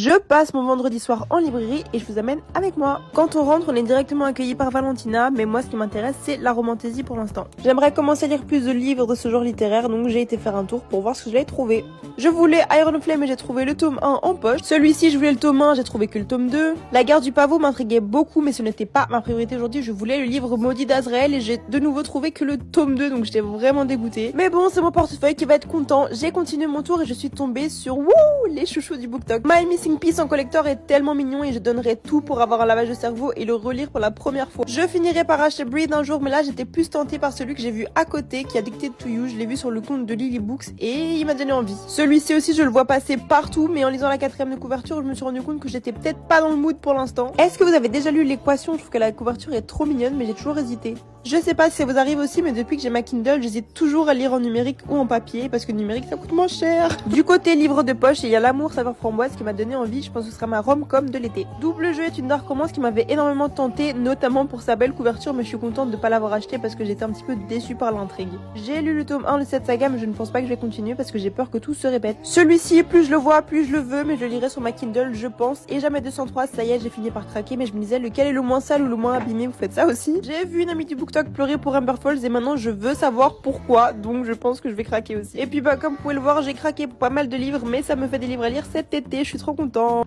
Je passe mon vendredi soir en librairie et je vous amène avec moi. Quand on rentre, on est directement accueilli par Valentina, mais moi ce qui m'intéresse c'est la romantaisie pour l'instant. J'aimerais commencer à lire plus de livres de ce genre littéraire, donc j'ai été faire un tour pour voir ce que j'allais trouver. Je voulais Iron Flame et j'ai trouvé le tome 1 en poche. Celui-ci je voulais le tome 1, j'ai trouvé que le tome 2. La guerre du pavot m'intriguait beaucoup, mais ce n'était pas ma priorité aujourd'hui. Je voulais le livre maudit d'Azrael et j'ai de nouveau trouvé que le tome 2, donc j'étais vraiment dégoûtée. Mais bon, c'est mon portefeuille qui va être content. J'ai continué mon tour et je suis tombée sur les chouchous du BookTok. My Missing Piece en collector est tellement mignon et je donnerais tout pour avoir un lavage de cerveau et le relire pour la première fois. Je finirai par acheter Breathe un jour, mais là j'étais plus tentée par celui que j'ai vu à côté qui a Addicted to You. Je l'ai vu sur le compte de Lily Books et il m'a donné envie. Celui-ci aussi je le vois passer partout, mais en lisant la 4ème de couverture je me suis rendu compte que j'étais peut-être pas dans le mood pour l'instant. Est-ce que vous avez déjà lu l'équation? Je trouve que la couverture est trop mignonne, mais j'ai toujours hésité. Je sais pas si ça vous arrive aussi, mais depuis que j'ai ma Kindle, j'hésite toujours à lire en numérique ou en papier parce que numérique ça coûte moins cher. Du côté livre de poche, il y a L'amour saveur framboise qui m'a donné envie. Je pense que ce sera ma rom-com de l'été. Double jeu est une dark romance qui m'avait énormément tentée, notamment pour sa belle couverture, mais je suis contente de pas l'avoir acheté parce que j'étais un petit peu déçue par l'intrigue. J'ai lu le tome 1 de cette saga, mais je ne pense pas que je vais continuer parce que j'ai peur que tout se répète. Celui-ci, plus je le vois, plus je le veux, mais je le lirai sur ma Kindle, je pense. Et jamais 203, ça y est, j'ai fini par craquer, mais je me disais lequel est le moins sale ou le moins abîmé. Vous faites ça aussi? J'ai vu une amie du BookTok pleurer pour Amber Falls et maintenant je veux savoir pourquoi, donc je pense que je vais craquer aussi. Et puis comme vous pouvez le voir, j'ai craqué pour pas mal de livres, mais ça me fait des livres à lire cet été, je suis trop contente.